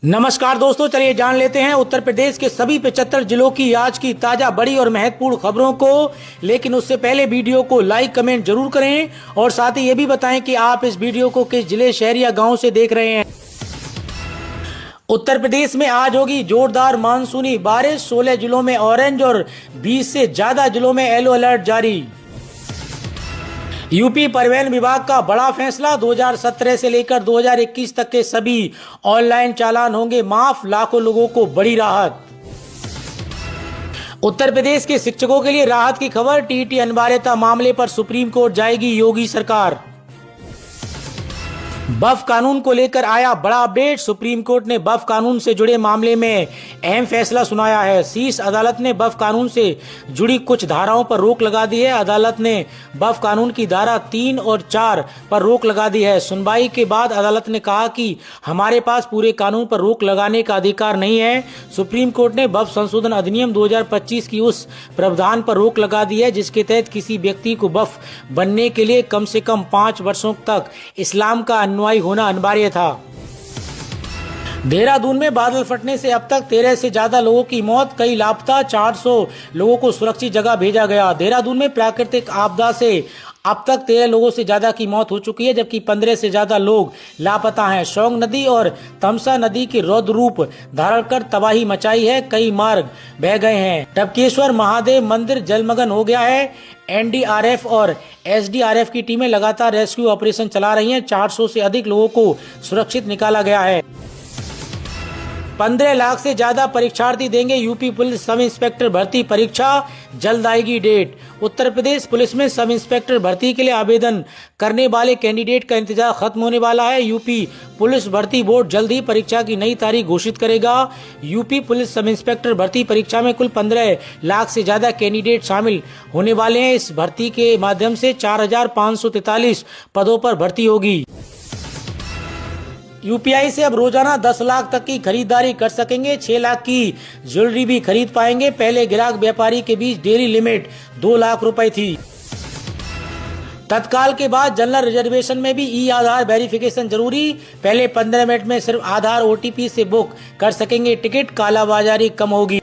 नमस्कार दोस्तों, चलिए जान लेते हैं उत्तर प्रदेश के सभी 75 जिलों की आज की ताजा बड़ी और महत्वपूर्ण खबरों को। लेकिन उससे पहले वीडियो को लाइक कमेंट जरूर करें और साथ ही ये भी बताएं कि आप इस वीडियो को किस जिले, शहर या गांव से देख रहे हैं। उत्तर प्रदेश में आज होगी जोरदार मानसूनी बारिश। 16 जिलों में ऑरेंज और 20 से ज्यादा जिलों में येलो अलर्ट जारी। यूपी परिवहन विभाग का बड़ा फैसला, 2017 से लेकर 2021 तक के सभी ऑनलाइन चालान होंगे माफ, लाखों लोगों को बड़ी राहत। उत्तर प्रदेश के शिक्षकों के लिए राहत की खबर, टीईटी अनिवार्यता मामले पर सुप्रीम कोर्ट जाएगी योगी सरकार। बफ कानून को लेकर आया बड़ा अपडेट, सुप्रीम कोर्ट ने बफ कानून से जुड़े मामले में अहम फैसला सुनाया है। शीर्ष अदालत ने बफ कानून से जुड़ी कुछ धाराओं पर रोक लगा दी है। अदालत ने बफ कानून की धारा 3 और 4 पर रोक लगा दी है। सुनवाई के बाद अदालत ने कहा कि हमारे पास पूरे कानून पर रोक लगाने का अधिकार नहीं है। सुप्रीम कोर्ट ने बफ संशोधन अधिनियम 2025 की उस प्रावधान पर रोक लगा दी है जिसके तहत किसी व्यक्ति को बफ बनने के लिए कम से कम 5 वर्षों तक इस्लाम का अनुयायी होना अनिवार्य था। देहरादून में बादल फटने से अब तक 13 से ज्यादा लोगों की मौत, कई लापता, 400 लोगों को सुरक्षित जगह भेजा गया। देहरादून में प्राकृतिक आपदा से अब तक 13 लोगों से ज्यादा की मौत हो चुकी है जबकि 15 से ज्यादा लोग लापता हैं। शोंग नदी और तमसा नदी के रौद्र रूप धारण कर तबाही मचाई है, कई मार्ग बह गए हैं। टपकेश्वर महादेव मंदिर जलमग्न हो गया है। एनडीआरएफ और एसडीआरएफ की टीमें लगातार रेस्क्यू ऑपरेशन चला रही हैं। 400 से अधिक लोगों को सुरक्षित निकाला गया है। 15 लाख से ज्यादा परीक्षार्थी देंगे यूपी पुलिस सब इंस्पेक्टर भर्ती परीक्षा, जल्द आएगी डेट। उत्तर प्रदेश पुलिस में सब इंस्पेक्टर भर्ती के लिए आवेदन करने वाले कैंडिडेट का इंतजार खत्म होने वाला है। यूपी पुलिस भर्ती बोर्ड जल्द ही परीक्षा की नई तारीख घोषित करेगा। यूपी पुलिस सब इंस्पेक्टर भर्ती परीक्षा में कुल 15 लाख से ज्यादा कैंडिडेट शामिल होने वाले हैं। इस भर्ती के माध्यम से 4,543 पदों पर भर्ती होगी। यूपीआई से अब रोजाना 10 लाख तक की खरीदारी कर सकेंगे। 6 लाख की ज्वेलरी भी खरीद पाएंगे। पहले ग्राहक व्यापारी के बीच डेली लिमिट 2 लाख रुपए थी। तत्काल के बाद जनरल रिजर्वेशन में भी ई आधार वेरिफिकेशन जरूरी। पहले 15 मिनट में सिर्फ आधार ओटीपी से बुक कर सकेंगे टिकट, कालाबाजारी कम होगी।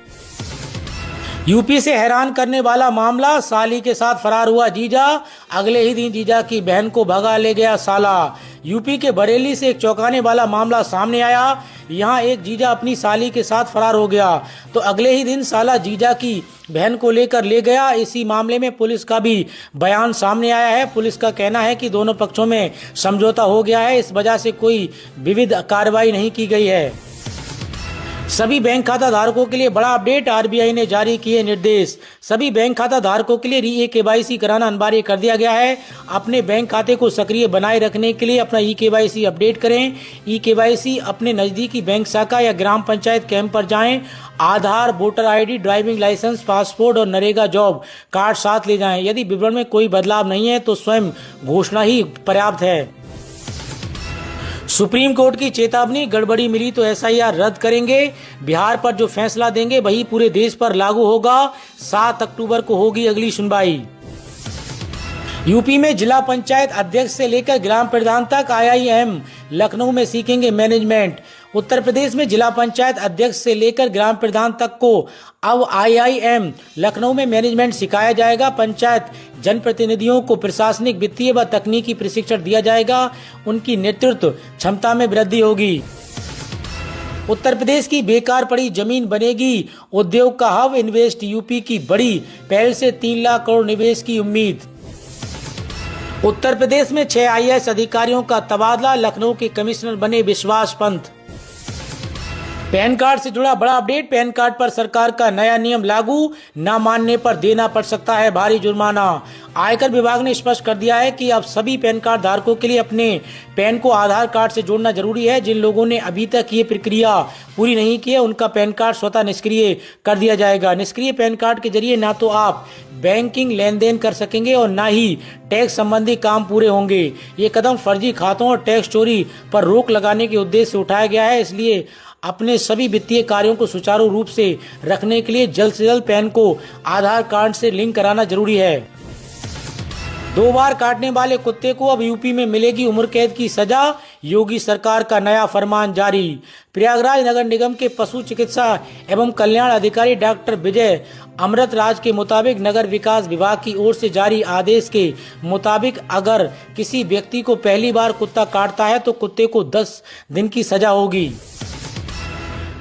यूपी से हैरान करने वाला मामला, साली के साथ फरार हुआ जीजा, अगले ही दिन जीजा की बहन को भगा ले गया साला। यूपी के बरेली से एक चौंकाने वाला मामला सामने आया। यहां एक जीजा अपनी साली के साथ फरार हो गया तो अगले ही दिन साला जीजा की बहन को लेकर ले गया। इसी मामले में पुलिस का भी बयान सामने आया है। पुलिस का कहना है कि दोनों पक्षों में समझौता हो गया है, इस वजह से कोई विविध कार्रवाई नहीं की गई है। सभी बैंक खाता धारकों के लिए बड़ा अपडेट, आरबीआई ने जारी किए निर्देश। सभी बैंक खाता धारकों के लिए केवाईसी कराना अनिवार्य कर दिया गया है। अपने बैंक खाते को सक्रिय बनाए रखने के लिए अपना केवाईसी अपडेट करें। केवाईसी अपने नजदीकी बैंक शाखा या ग्राम पंचायत कैंप पर जाएं। Aadhaar, voter ID, driving licence, passport और नरेगा जॉब कार्ड साथ ले जाएं। यदि विवरण में कोई बदलाव नहीं है तो स्वयं घोषणा ही पर्याप्त है। सुप्रीम कोर्ट की चेतावनी, गड़बड़ी मिली तो एसआईआर रद्द करेंगे। बिहार पर जो फैसला देंगे वही पूरे देश पर लागू होगा। 7 अक्टूबर को होगी अगली सुनवाई। यूपी में जिला पंचायत अध्यक्ष से लेकर ग्राम प्रधान तक आईआईएम लखनऊ में सीखेंगे मैनेजमेंट। उत्तर प्रदेश में जिला पंचायत अध्यक्ष से लेकर ग्राम प्रधान तक को अब आईआईएम लखनऊ में मैनेजमेंट सिखाया जाएगा। पंचायत जनप्रतिनिधियों को प्रशासनिक, वित्तीय व तकनीकी प्रशिक्षण दिया जाएगा। उनकी नेतृत्व क्षमता में वृद्धि होगी। उत्तर प्रदेश की बेकार पड़ी जमीन बनेगी उद्योग का हब, इन्वेस्ट यूपी की बड़ी पहल से 3 लाख करोड़ निवेश की उम्मीद। उत्तर प्रदेश में 6 आईएएस अधिकारियों का तबादला, लखनऊ के कमिश्नर बने विश्वास पंत। पैन कार्ड से जुड़ा बड़ा अपडेट, पैन कार्ड पर सरकार का नया नियम लागू, न मानने पर देना पड़ सकता है भारी जुर्माना। आयकर विभाग ने स्पष्ट कर दिया है कि अब सभी पैन कार्ड धारकों के लिए अपने पैन को आधार कार्ड से जोड़ना जरूरी है। जिन लोगों ने अभी तक ये प्रक्रिया पूरी नहीं की है उनका पैन कार्ड स्वतः निष्क्रिय कर दिया जाएगा। निष्क्रिय पैन कार्ड के जरिए ना तो आप बैंकिंग लेन देन कर सकेंगे और ना ही टैक्स संबंधी काम पूरे होंगे। ये कदम फर्जी खातों और टैक्स चोरी पर रोक लगाने के उद्देश्य से उठाया गया है। इसलिए अपने सभी वित्तीय कार्यों को सुचारू रूप से रखने के लिए जल्द से जल्द पैन को आधार कार्ड से लिंक कराना जरूरी है। 2 बार काटने वाले कुत्ते को अब यूपी में मिलेगी उम्र कैद की सजा। योगी सरकार का नया फरमान जारी। प्रयागराज नगर निगम के पशु चिकित्सा एवं कल्याण अधिकारी डॉक्टर विजय अमृत राज के मुताबिक नगर विकास विभाग की ओर से जारी आदेश के मुताबिक अगर किसी व्यक्ति को पहली बार कुत्ता काटता है तो कुत्ते को 10 दिन की सजा होगी।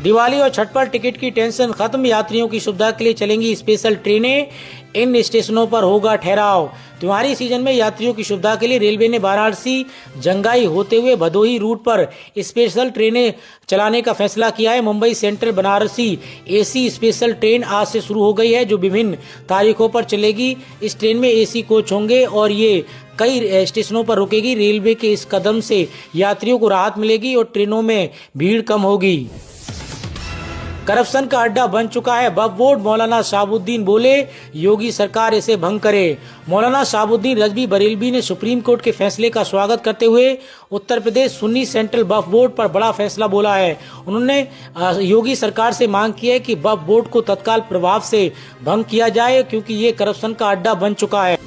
दिवाली और छठ पर टिकट की टेंशन खत्म, यात्रियों की सुविधा के लिए चलेंगी स्पेशल ट्रेनें, इन स्टेशनों पर होगा ठहराव। त्योहारी सीजन में यात्रियों की सुविधा के लिए रेलवे ने वाराणसी जंगाई होते हुए भदोही रूट पर स्पेशल ट्रेनें चलाने का फैसला किया है। Mumbai central Banarasi AC special train आज से शुरू हो गई है, जो विभिन्न तारीखों पर चलेगी। इस ट्रेन में एसी कोच होंगे और ये कई स्टेशनों पर रुकेगी। रेलवे के इस कदम से यात्रियों को राहत मिलेगी और ट्रेनों में भीड़ कम होगी। करप्शन का अड्डा बन चुका है वक्फ बोर्ड, मौलाना शहाबुद्दीन बोले योगी सरकार इसे भंग करे। मौलाना शहाबुद्दीन रजवी बरेलवी ने सुप्रीम कोर्ट के फैसले का स्वागत करते हुए उत्तर प्रदेश सुन्नी सेंट्रल वक्फ बोर्ड पर बड़ा फैसला बोला है। उन्होंने योगी सरकार से मांग की है कि वक्फ बोर्ड को तत्काल प्रभाव से भंग किया जाए, क्योंकि ये करप्शन का अड्डा बन चुका है।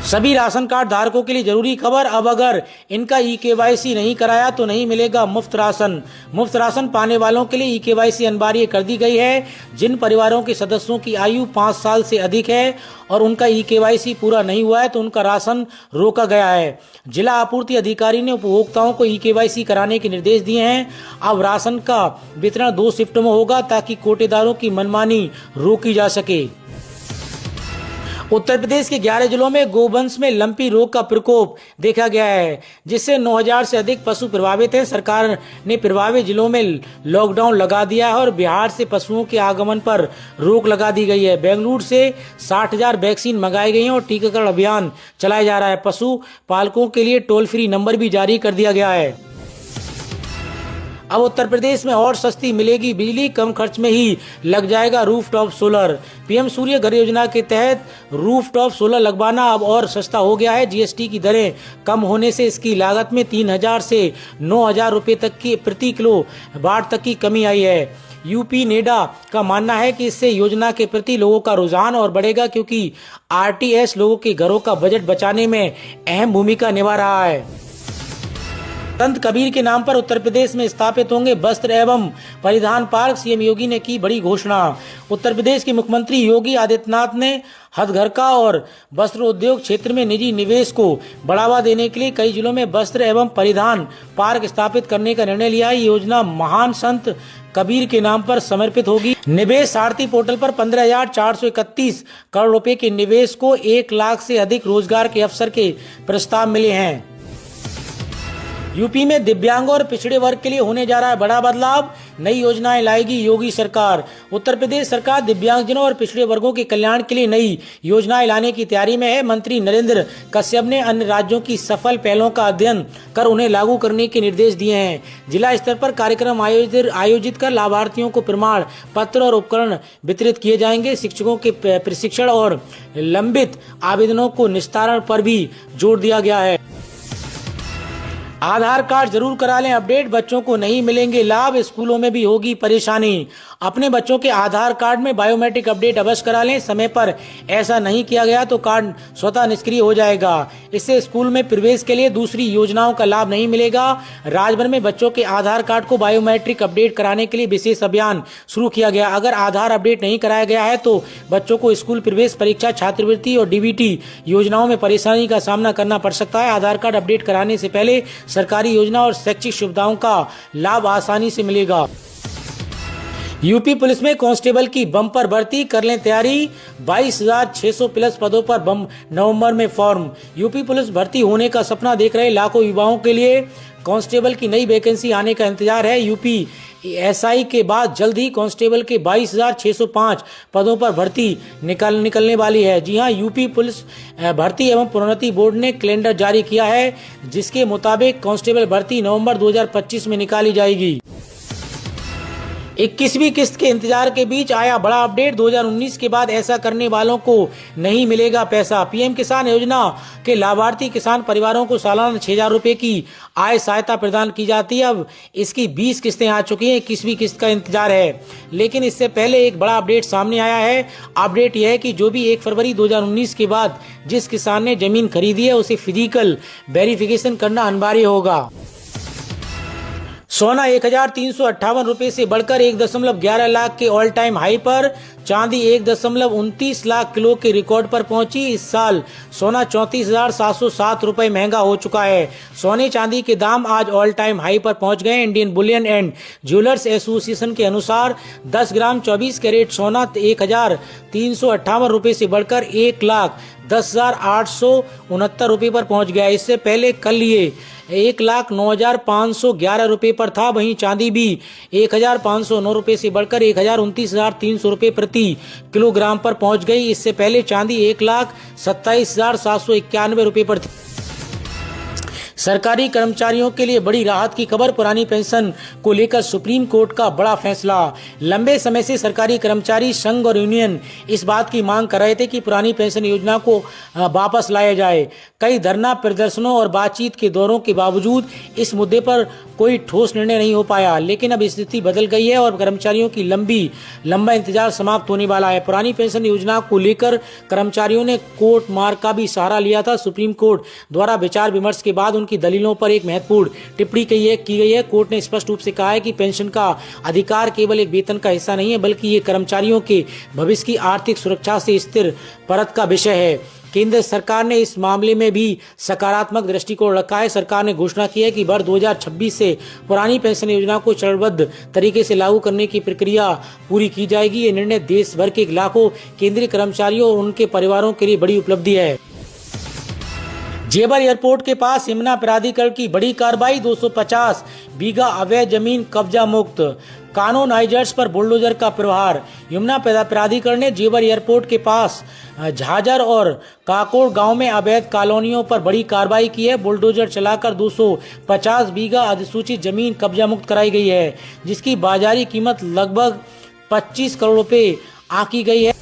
सभी राशन कार्ड धारकों के लिए जरूरी खबर, अब अगर इनका ई-केवाईसी नहीं कराया तो नहीं मिलेगा मुफ्त राशन। मुफ्त राशन पाने वालों के लिए ई-केवाईसी अनिवार्य कर दी गई है। जिन परिवारों के सदस्यों की आयु 5 साल से अधिक है और उनका ई-केवाईसी पूरा नहीं हुआ है तो उनका राशन रोका गया है। जिला आपूर्ति अधिकारी ने उपभोक्ताओं को ई-केवाईसी कराने के निर्देश दिए हैं। अब राशन का वितरण 2 शिफ्टों में होगा ताकि कोटेदारों की मनमानी रोकी जा सके। उत्तर प्रदेश के 11 जिलों में गोवंश में लंपी रोग का प्रकोप देखा गया है, जिससे 9000 से अधिक पशु प्रभावित हैं। सरकार ने प्रभावित जिलों में लॉकडाउन लगा दिया है और बिहार से पशुओं के आगमन पर रोक लगा दी गई है। बेंगलुरु से 60,000 वैक्सीन मंगाई गई हैं और टीकाकरण अभियान चलाया जा रहा है। पशु पालकों के लिए टोल फ्री नंबर भी जारी कर दिया गया है। अब उत्तर प्रदेश में और सस्ती मिलेगी बिजली, कम खर्च में ही लग जाएगा रूफटॉप सोलर। पीएम सूर्य घर योजना के तहत रूफटॉप सोलर लगवाना अब और सस्ता हो गया है। जीएसटी की दरें कम होने से इसकी लागत में 3000 से 9000 रुपये तक की प्रति किलो वाट तक की कमी आई है। यूपी नेडा का मानना है कि इससे योजना के प्रति लोगों का रुझान और बढ़ेगा, क्योंकि आरटीएस लोगों के घरों का बजट बचाने में अहम भूमिका निभा रहा है। संत कबीर के नाम पर उत्तर प्रदेश में स्थापित होंगे वस्त्र एवं परिधान पार्क, सीएम योगी ने की बड़ी घोषणा। उत्तर प्रदेश के मुख्यमंत्री योगी आदित्यनाथ ने हथकरघा और वस्त्र उद्योग क्षेत्र में निजी निवेश को बढ़ावा देने के लिए कई जिलों में वस्त्र एवं परिधान पार्क स्थापित करने का निर्णय लिया है। ये योजना महान संत कबीर के नाम पर समर्पित होगी। निवेश सारथी पोर्टल पर 15,431 करोड़ रुपए के निवेश को 1 लाख से अधिक रोजगार के अवसर के प्रस्ताव मिले हैं। यूपी में दिव्यांगों और पिछड़े वर्ग के लिए होने जा रहा है बड़ा बदलाव, नई योजनाएं लाएगी योगी सरकार। उत्तर प्रदेश सरकार दिव्यांगजनों और पिछड़े वर्गों के कल्याण के लिए नई योजनाएं लाने की तैयारी में है। मंत्री नरेंद्र कश्यप ने अन्य राज्यों की सफल पहलों का अध्ययन कर उन्हें लागू करने के निर्देश दिए हैं। जिला स्तर पर कार्यक्रम आयोजित कर लाभार्थियों को प्रमाण पत्र और उपकरण वितरित किए जाएंगे। शिक्षकों के प्रशिक्षण और लंबित आवेदनों को निस्तारण पर भी जोर दिया गया है। आधार कार्ड जरूर करा लें अपडेट, बच्चों को नहीं मिलेंगे लाभ, स्कूलों में भी होगी परेशानी। अपने बच्चों के आधार कार्ड में बायोमेट्रिक अपडेट अवश्य करा लें। समय पर ऐसा नहीं किया गया तो कार्ड स्वतः निष्क्रिय हो जाएगा। इससे स्कूल में प्रवेश के लिए दूसरी योजनाओं का लाभ नहीं मिलेगा। राज्य भर में बच्चों के आधार कार्ड को बायोमेट्रिक अपडेट कराने के लिए विशेष अभियान शुरू किया गया। अगर आधार अपडेट नहीं कराया गया है तो बच्चों को स्कूल प्रवेश परीक्षा, छात्रवृत्ति और डीबीटी योजनाओं में परेशानी का सामना करना पड़ सकता है। आधार कार्ड अपडेट कराने से पहले सरकारी योजना और शैक्षिक सुविधाओं का लाभ आसानी से मिलेगा। यूपी पुलिस में कांस्टेबल की बम्पर भर्ती, कर लें तैयारी। 22,600 प्लस पदों पर नवंबर में फॉर्म। यूपी पुलिस भर्ती होने का सपना देख रहे लाखों युवाओं के लिए कांस्टेबल की नई वैकेंसी आने का इंतजार है। यूपी एसआई के बाद जल्द ही कांस्टेबल के 22,605 पदों पर भर्ती निकलने वाली है। जी हां, यूपी पुलिस भर्ती एवं प्रोन्नति बोर्ड ने कैलेंडर जारी किया है, जिसके मुताबिक कांस्टेबल भर्ती नवंबर 2025 में निकाली जाएगी। 21वीं किस्त के इंतजार के बीच आया बड़ा अपडेट। 2019 के बाद ऐसा करने वालों को नहीं मिलेगा पैसा। पीएम किसान योजना के लाभार्थी किसान परिवारों को सालाना 6,000 रुपए की आय सहायता प्रदान की जाती है। अब इसकी 20 किस्तें आ चुकी हैं, 21वीं किस्त का इंतजार है। लेकिन इससे पहले एक बड़ा अपडेट सामने आया है। अपडेट यह है कि जो भी 1 फरवरी 2019 के बाद जिस किसान ने जमीन खरीदी है उसे फिजिकल वेरिफिकेशन करना अनिवार्य होगा। सोना 1,358 रुपए से बढ़कर 1.11 लाख के ऑल टाइम हाई पर। चांदी 1.29 लाख किलो के रिकॉर्ड पर पहुंची। इस साल सोना 34,707 रुपए महंगा हो चुका है। सोने चांदी के दाम आज ऑल टाइम हाई पर पहुंच गए। Indian Boolean and jewellers association के अनुसार 10 ग्राम 24 कैरेट सोना 1,358 रुपए से बढ़कर 1,10,869 रुपए पर पहुंच गया। इससे पहले कल ये 1,09,511 रुपए पर था। वहीं चांदी भी 1,509 रुपए से बढ़कर 1,29,300 रुपए प्रति किलोग्राम पर पहुंच गई। इससे पहले चांदी 1,27,791 रुपए पर थी। सरकारी कर्मचारियों के लिए बड़ी राहत की खबर। पुरानी पेंशन को लेकर सुप्रीम कोर्ट का बड़ा फैसला। लंबे समय से सरकारी कर्मचारी संघ और यूनियन इस बात की मांग कर रहे थे कि पुरानी पेंशन योजना को वापस लाया जाए। कई धरना प्रदर्शनों और बातचीत के दौरों के बावजूद इस मुद्दे पर कोई ठोस निर्णय नहीं हो पाया। लेकिन अब स्थिति बदल गई है और कर्मचारियों की लंबा इंतजार समाप्त होने वाला है। पुरानी पेंशन योजना को लेकर कर्मचारियों ने कोर्ट मार्ग का भी सहारा लिया था। सुप्रीम कोर्ट द्वारा विचार विमर्श के बाद की दलीलों पर एक महत्वपूर्ण टिप्पणी की गई है। कोर्ट ने स्पष्ट रूप से कहा है कि पेंशन का अधिकार केवल एक वेतन का हिस्सा नहीं है, बल्कि ये कर्मचारियों के भविष्य की आर्थिक सुरक्षा से स्थिर परत का विषय है। केंद्र सरकार ने इस मामले में भी सकारात्मक दृष्टिकोण रखा है। सरकार ने घोषणा की है कि वर्ष 2026 से पुरानी पेंशन योजना को चरणबद्ध तरीके से लागू करने की प्रक्रिया पूरी की जाएगी। ये निर्णय देश भर के लाखों केंद्रीय कर्मचारियों और उनके परिवारों के लिए बड़ी उपलब्धि है। जेवर एयरपोर्ट के पास यमुना प्राधिकरण की बड़ी कार्रवाई। 250 बीघा अवैध जमीन कब्जा मुक्त। कानूनाइजर्स पर बुलडोजर का प्रहार। यमुना प्राधिकरण ने जेवर एयरपोर्ट के पास झाझर और काकोड़ गांव में अवैध कॉलोनियों पर बड़ी कार्रवाई की है। बुलडोजर चलाकर 250 बीघा अधिसूचित जमीन कब्जा मुक्त कराई गई है, जिसकी बाजारी कीमत लगभग 25 करोड़ रुपए आंकी गई है।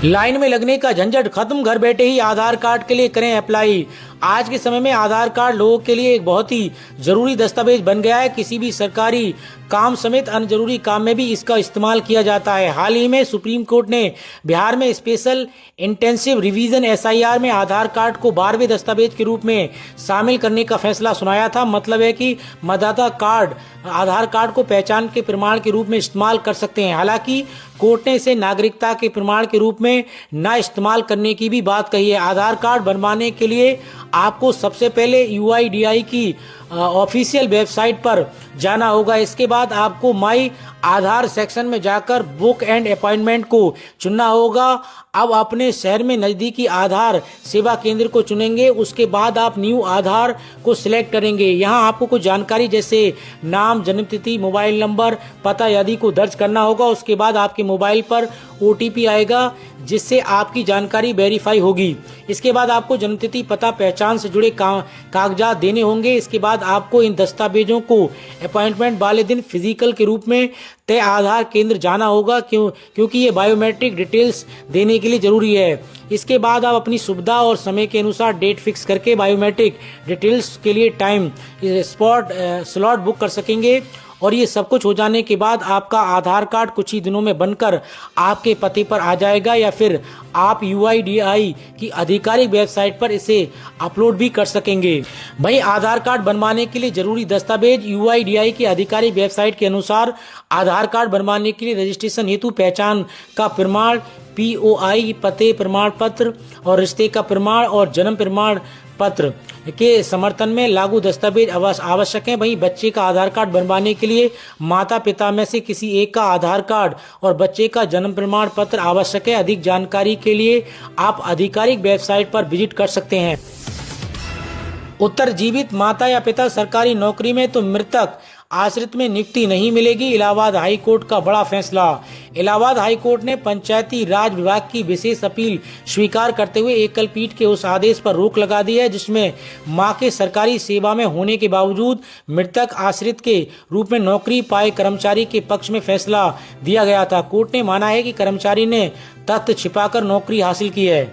लाइन में लगने का झंझट खत्म, घर बैठे ही आधार कार्ड के लिए करें अप्लाई। आज के समय में आधार कार्ड लोगों के लिए एक बहुत ही जरूरी दस्तावेज बन गया है। किसी भी सरकारी काम समेत अन्य जरूरी काम में भी इसका इस्तेमाल किया जाता है। हाल ही में सुप्रीम कोर्ट ने बिहार में स्पेशल इंटेंसिव रिवीजन SIR में आधार कार्ड को 12वें दस्तावेज के रूप में शामिल करने का फैसला सुनाया था। मतलब है कि मतदाता कार्ड आधार कार्ड को पहचान के प्रमाण के रूप में इस्तेमाल कर सकते हैं। हालांकि कोर्ट ने इसे नागरिकता के प्रमाण के रूप में न इस्तेमाल करने की भी बात कही है। आधार कार्ड बनवाने के लिए आपको सबसे पहले UIDAI की ऑफिशियल वेबसाइट पर जाना होगा। इसके बाद आपको माई आधार सेक्शन में जाकर बुक एंड अपॉइंटमेंट को चुनना होगा। अब अपने शहर में नज़दीकी आधार सेवा केंद्र को चुनेंगे। उसके बाद आप न्यू आधार को सिलेक्ट करेंगे। यहाँ आपको कुछ जानकारी जैसे नाम, जन्मतिथि, मोबाइल नंबर, पता आदि को दर्ज करना होगा। उसके बाद आपके मोबाइल पर OTP आएगा, जिससे आपकी जानकारी वेरीफाई होगी। इसके बाद आपको जन्मतिथि, पता, पहचान से जुड़े कागजात देने होंगे। इसके बाद आपको इन दस्तावेजों को अपॉइंटमेंट वाले दिन फिजिकल के रूप में तय आधार केंद्र जाना होगा, क्योंकि ये बायोमेट्रिक डिटेल्स देने के लिए जरूरी है। इसके बाद आप अपनी सुविधा और समय के अनुसार डेट फिक्स करके बायोमेट्रिक डिटेल्स के लिए टाइम स्लॉट बुक कर सकेंगे। और ये सब कुछ हो जाने के बाद आपका आधार कार्ड कुछ ही दिनों में बनकर आपके पते पर आ जाएगा, या फिर आप UIDAI की आधिकारिक वेबसाइट पर इसे अपलोड भी कर सकेंगे। भाई, आधार कार्ड बनवाने के लिए जरूरी दस्तावेज। UIDAI की आधिकारिक वेबसाइट के अनुसार आधार कार्ड बनवाने के लिए रजिस्ट्रेशन हेतु पहचान का प्रमाण, POI, पते प्रमाण पत्र और रिश्ते का प्रमाण और जन्म प्रमाण पत्र के समर्थन में लागू दस्तावेज आवश्यक हैं। वहीं बच्चे का आधार कार्ड बनवाने के लिए माता पिता में से किसी एक का आधार कार्ड और बच्चे का जन्म प्रमाण पत्र आवश्यक है। अधिक जानकारी के लिए आप आधिकारिक वेबसाइट पर विजिट कर सकते हैं। उत्तर जीवित माता या पिता सरकारी नौकरी में तो मृतक आश्रित में नियुक्ति नहीं मिलेगी। इलाहाबाद हाई कोर्ट का बड़ा फैसला। इलाहाबाद हाई कोर्ट ने पंचायती राज विभाग की विशेष अपील स्वीकार करते हुए एकल पीठ के उस आदेश पर रोक लगा दी है जिसमें मां के सरकारी सेवा में होने के बावजूद मृतक आश्रित के रूप में नौकरी पाए कर्मचारी के पक्ष में फैसला दिया गया था। कोर्ट ने माना है कि कर्मचारी ने तथ्य छिपाकर नौकरी हासिल की है।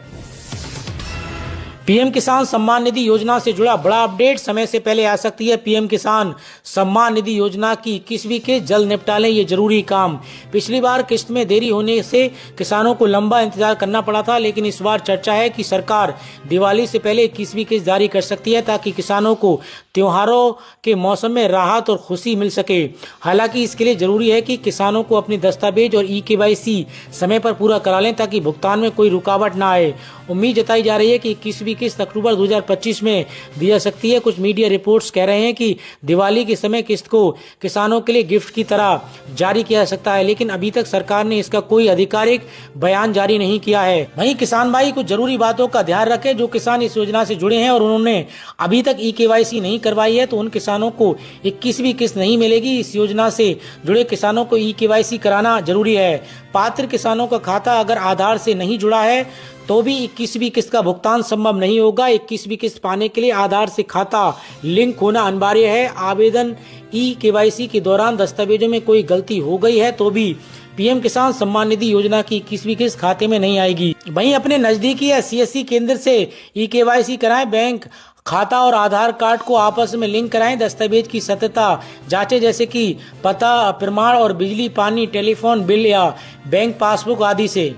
पीएम किसान सम्मान निधि योजना से जुड़ा बड़ा अपडेट। समय से पहले आ सकती है पीएम किसान सम्मान निधि योजना की 21वीं किस्त, जल्द निपटा लें ये जरूरी काम। पिछली बार किस्त में देरी होने से किसानों को लंबा इंतजार करना पड़ा था, लेकिन इस बार चर्चा है कि सरकार दिवाली से पहले 21वीं किस्त जारी कर सकती है ताकि किसानों को त्योहारों के मौसम में राहत और खुशी मिल सके। हालांकि इसके लिए जरूरी है कि किसानों को अपने दस्तावेज और ई-केवाईसी समय पर पूरा करा लें ताकि भुगतान में कोई रुकावट ना आए। उम्मीद जताई जा रही है कि 21वीं किस्त अक्टूबर 2025 में दी जा सकती है। कुछ मीडिया रिपोर्ट्स कह रहे हैं कि दिवाली के समय किस्त को किसानों के लिए गिफ्ट की तरह जारी किया जा सकता है, लेकिन अभी तक सरकार ने इसका कोई आधिकारिक बयान जारी नहीं किया है। वहीं किसान भाई कुछ जरूरी बातों का ध्यान रखें। जो किसान इस योजना से जुड़े हैं और उन्होंने अभी तक ई-केवाईसी नहीं करवाई है तो उन किसानों को 21वीं किस्त नहीं मिलेगी। इस योजना से जुड़े किसानों को ई-केवाईसी कराना जरूरी है। पात्र किसानों का खाता अगर आधार से नहीं जुड़ा है तो भी 21वीं किस्त का भुगतान संभव नहीं होगा। 21वीं किस्त पाने के लिए आधार से खाता लिंक होना अनिवार्य है। आवेदन ई-केवाईसी के दौरान दस्तावेजों में कोई गलती हो गई है तो भी पीएम किसान सम्मान निधि योजना की 21वीं किस्त खाते में नहीं आएगी। वहीं अपने नजदीकी या सीएससी केंद्र से ई-केवाईसी कराएं। बैंक खाता और आधार कार्ड को आपस में लिंक कराएं। दस्तावेज की सत्यता जांचें जैसे कि पता प्रमाण और बिजली पानी टेलीफोन बिल या बैंक पासबुक आदि से।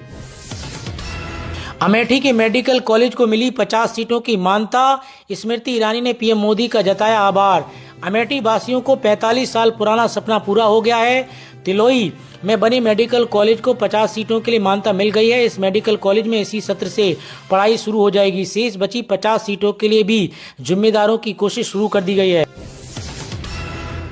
अमेठी के मेडिकल कॉलेज को मिली 50 सीटों की मान्यता। स्मृति ईरानी ने पीएम मोदी का जताया आभार। अमेठी वासियों को 45 साल पुराना सपना पूरा हो गया है। तिलोई में बने मेडिकल कॉलेज को 50 सीटों के लिए मान्यता मिल गई है। इस मेडिकल कॉलेज में इसी सत्र से पढ़ाई शुरू हो जाएगी। शेष बची 50 सीटों के लिए भी जिम्मेदारों की कोशिश शुरू कर दी गई है।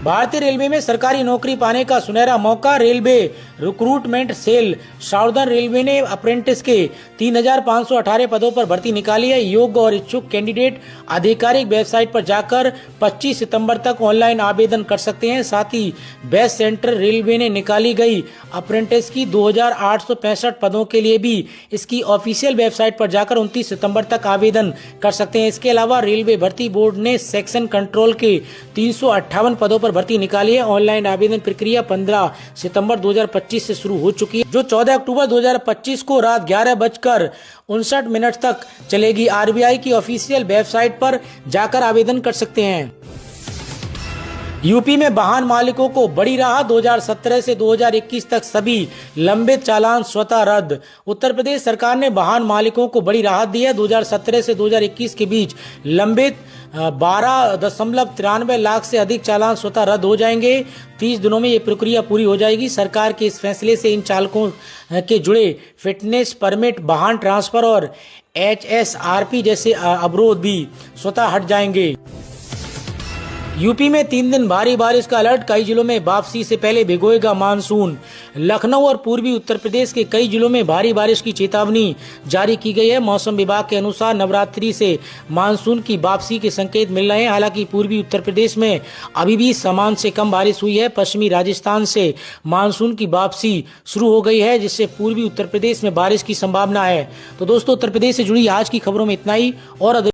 भारतीय रेलवे में सरकारी नौकरी पाने का सुनहरा मौका। Railway recruitment cell southern railway ने अप्रेंटिस के 3518 पदों पर भर्ती निकाली है। योग्य और इच्छुक कैंडिडेट आधिकारिक वेबसाइट पर जाकर 25 सितंबर तक ऑनलाइन आवेदन कर सकते हैं। साथ ही बेस्ट सेंटर रेलवे ने निकाली गई अप्रेंटिस की 2865 पदों के लिए भी इसकी ऑफिशियल वेबसाइट पर जाकर 29 सितंबर तक आवेदन कर सकते हैं। इसके अलावा रेलवे भर्ती बोर्ड ने सेक्शन कंट्रोल के 358 पदों पर भर्ती निकाली है। ऑनलाइन आवेदन प्रक्रिया 15 सितंबर 2025 से शुरू हो चुकी है, जो 14 अक्टूबर 2025 को रात 11:59 तक चलेगी। आरबीआई की ऑफिशियल वेबसाइट पर जाकर आवेदन कर सकते हैं। यूपी में वाहन मालिकों को बड़ी राहत। 2017 से 2021 तक सभी लंबित चालान स्वतः रद्द। उत्तर प्रदेश सरकार ने वाहन मालिकों को बड़ी राहत दी है। 2017 से 2021 के बीच लंबित 12.93 लाख से अधिक चालान स्वतः रद्द हो जाएंगे। 30 दिनों में ये प्रक्रिया पूरी हो जाएगी। सरकार के इस फैसले से इन चालकों के जुड़े फिटनेस परमिट, वाहन ट्रांसफर और HSRP जैसे अवरोध भी स्वतः हट जाएंगे। यूपी में 3 दिन भारी बारिश का अलर्ट। कई जिलों में वापसी से पहले भिगोएगा मानसून। लखनऊ और पूर्वी उत्तर प्रदेश के कई जिलों में भारी बारिश की चेतावनी जारी की गई है। मौसम विभाग के अनुसार नवरात्रि से मानसून की वापसी के संकेत मिल रहे हैं। हालांकि पूर्वी उत्तर प्रदेश में अभी भी सामान्य से कम बारिश हुई है। पश्चिमी राजस्थान से मानसून की वापसी शुरू हो गई है, जिससे पूर्वी उत्तर प्रदेश में बारिश की संभावना है। तो दोस्तों, उत्तर प्रदेश से जुड़ी आज की खबरों में इतना ही। और